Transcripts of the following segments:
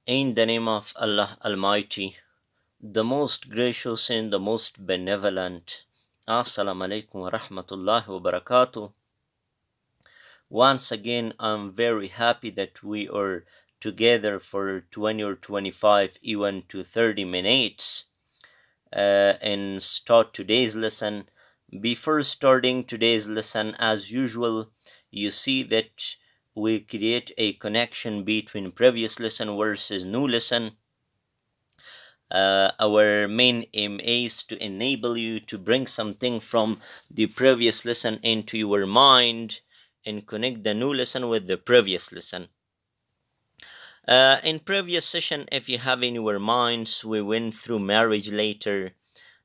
In the name of Allah Almighty, the most gracious and the most benevolent. Assalamu alaikum wa rahmatullahi wa barakatuh. Once again, I'm very happy that we are together for 20 or 25, even to 30 minutes, and start today's lesson. Before starting today's lesson, as usual, you see that we create a connection between previous lesson versus new lesson. Our main aim is to enable you to bring something from the previous lesson into your mind and connect the new lesson with the previous lesson. In previous session, if you have in your minds, we went through marriage later.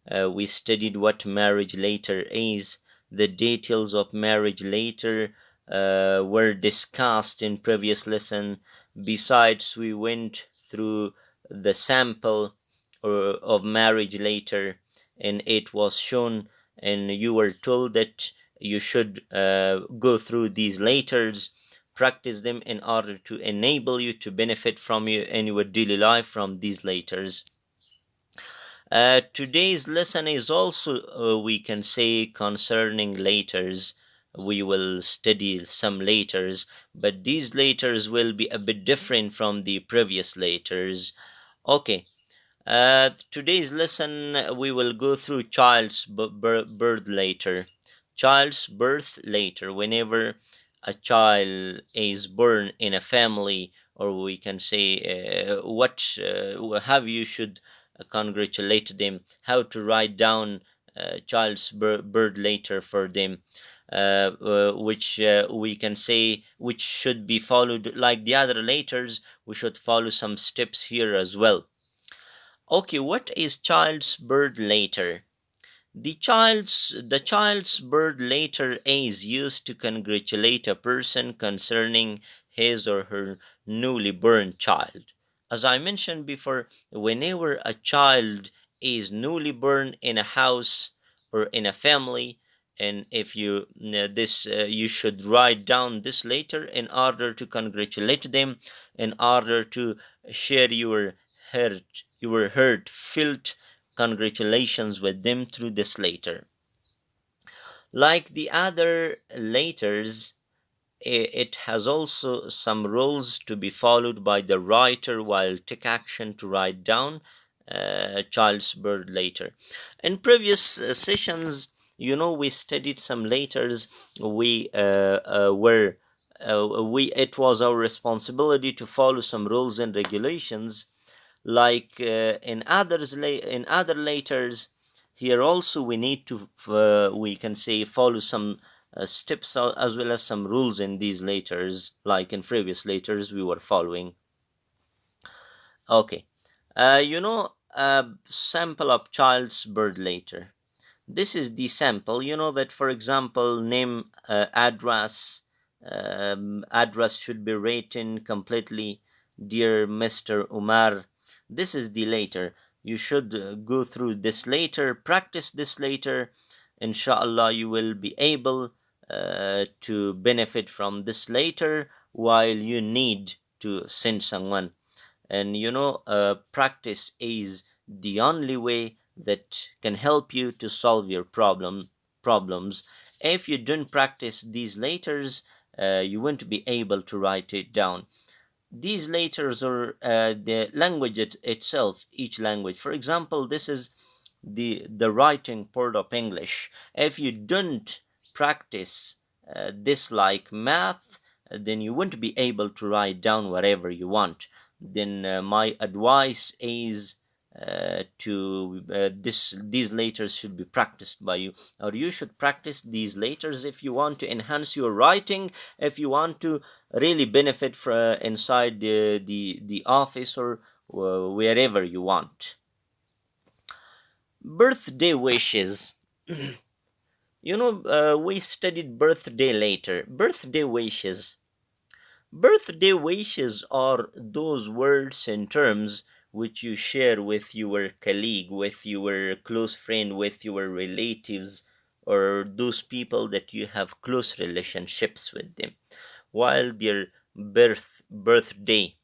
We studied what marriage later is. The details of marriage later were discussed in previous lesson. Besides, we went through the sample of marriage later, and it was shown, and you were told that you should go through these laters, practice them in order to enable you to benefit from you in your daily life from these laters. Today's lesson is also, we can say, concerning laters. We will study some laters, but these laters will be a bit different from the previous laters. Okay, today's lesson we will go through child's birth later. Child's birth later. Whenever a child is born in a family, or we can say how you should congratulate them, how to write down child's birth later for them. Which we can say which should be followed like the other laters. We should follow some steps here as well. Okay, what is child's birth later? The child's birth later is used to congratulate a person concerning his or her newly born child. As I mentioned before, whenever a child is newly born in a house or in a family, and if you this you should write down this later in order to congratulate them, in order to share your heartfelt congratulations with them through this later. Like the other laters, it has also some rules to be followed by the writer while take action to write down child's birth later. In previous sessions, we studied some laters. We were we It was our responsibility to follow some rules and regulations, like in other laters. Here also we need to we can say follow some steps, as well as some rules in these laters, like in previous laters we were following. Okay, sample of child's birth later. This is the sample. You know that, for example, name, address. Address should be written completely. Dear Mr. Umar. This is the later. You should go through this later, practice this later. Inshallah, you will be able to benefit from this later while you need to send someone. And practice is the only way that can help you to solve your problems. If you don't practice these laters, you won't be able to write it down. These laters are the language itself, each language. For example, this is the writing part of English. If you don't practice this like math, then you won't be able to write down whatever you want. Then my advice is to these letters should be practiced by you, or you should practice these letters if you want to enhance your writing, if you want to really benefit from inside the office, or wherever you want. Birthday wishes. We studied birthday later. Birthday wishes are those words and terms which you share with your colleague, with your close friend, with your relatives, or those people that you have close relationships with them while their birthday.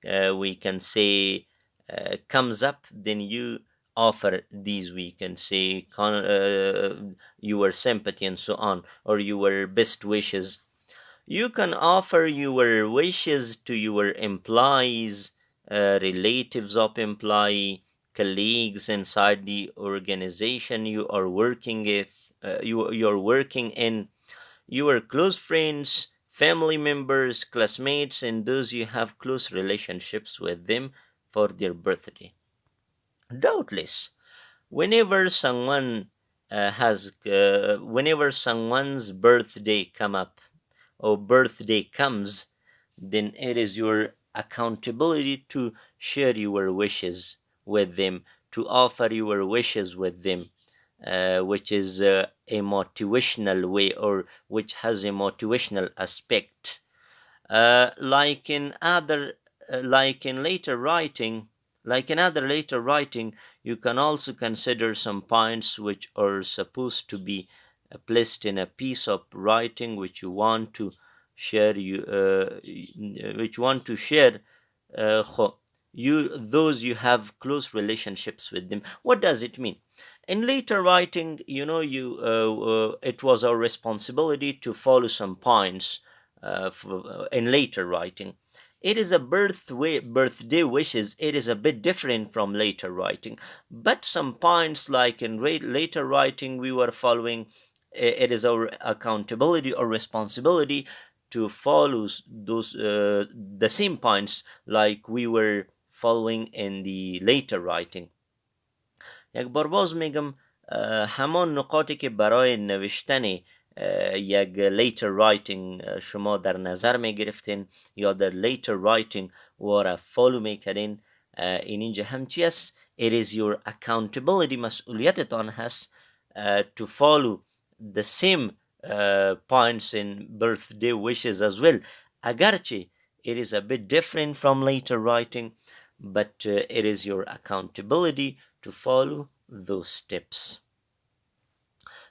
we can say comes up, then you offer these, we can say, your sympathy and so on, or your best wishes. You can offer your wishes to your employees, relatives of employee, colleagues inside the organization you are working with, you're working in, your close friends, family members, classmates, and those you have close relationships with them for their birthday. Doubtless, whenever someone's birthday come up or birthday comes, then it is your accountability to share your wishes with them, to offer your wishes with them, which is a motivational way, or which has a motivational aspect. Like in other, like in later writing, like in other later writing, you can also consider some points which are supposed to be placed in a piece of writing which you want to share. Which want to share. خب those you have close relationships with them. What does it mean? In later writing, it was our responsibility to follow some points. In later writing, it is a birthday wishes, it is a bit different from later writing, but some points like in later writing we were following. It is our accountability or responsibility to follow those the same points like we were following in the later writing. یک بار باز میگم، همان نقاطی که برای نوشتن یک later writing شما در نظر میگرفتین یا در later writing و را فالو میکردین، این اینجا هم چی است؟ It is your accountability، مسئولیتتان هست to follow the same points in birthday wishes as well. اگرچه it is a bit different from later writing, but it is your accountability to follow those steps.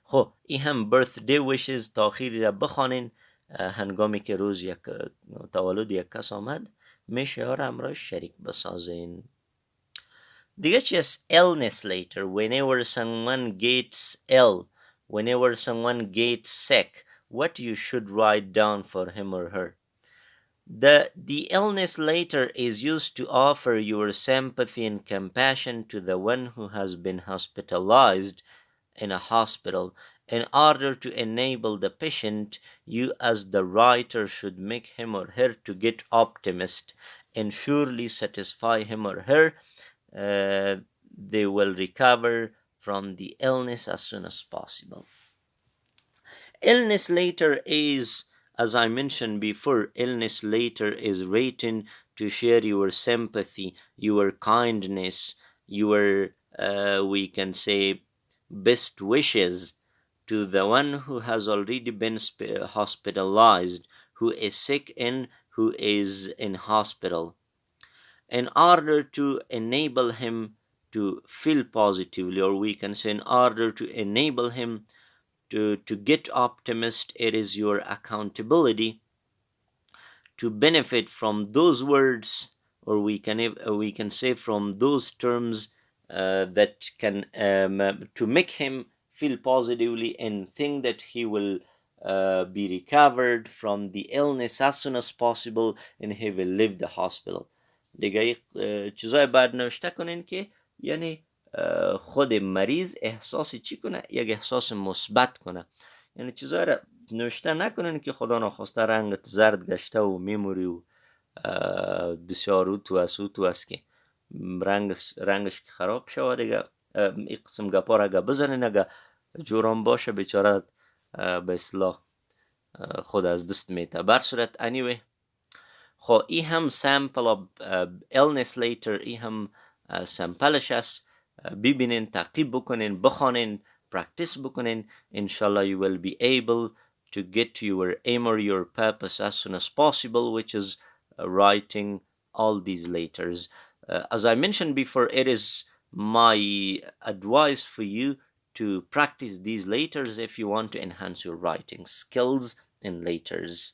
خب این هم birthday wishes تاخیری را بخوانین هنگامی که روز یک تولد یک کس آمد، میشه ها را همراه شریک بسازین. دیگه چی است؟ illness later. Whenever someone gets ill, whenever someone gets sick, what you should write down for him or her. The illness later is used to offer your sympathy and compassion to the one who has been hospitalized in a hospital. In order to enable the patient, you as the writer should make him or her to get optimist and surely satisfy him or her. They will recover from the illness as soon as possible. Illness later is, as I mentioned before, illness later is written to share your sympathy, your kindness, your, we can say, best wishes to the one who has already been hospitalized, who is sick and who is in hospital, in order to enable him to feel positively, or we can say in order to enable him to get optimist. It is your accountability to benefit from those words, or we can say from those terms that can to make him feel positively and think that he will be recovered from the illness as soon as possible and he will leave the hospital. دیگه چیزای بعد نوشته کنین که یعنی خود مریض احساس چی کنه؟ یک احساس مثبت کنه. یعنی چیزای را نوشته نکنین که خدا نخواسته رنگت زرد گشته و میموری و بسیار اوتو است که رنگش که خراب شود دیگه. این قسم گپا را اگه بزنین، اگه جوران باشه بیچاره به اصلاح خود از دست میته. بر صورت anyway، خب این هم سامپل of illness later، این هم سامپلش است. ببینین، تعقیب بکنین، بخوانین، practice بکنین. Inshallah you will be able to get to your aim or your purpose as soon as possible, which is writing all these letters. As I mentioned before, it is my advice for you to practice these letters if you want to enhance your writing skills in letters.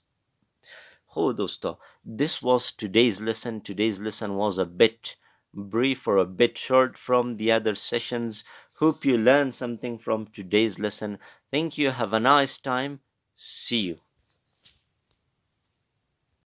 هو دوستا, this was today's lesson. Today's lesson was a bit brief or a bit short from the other sessions. Hope you learned something from today's lesson. Thank you. Have a nice time. See you.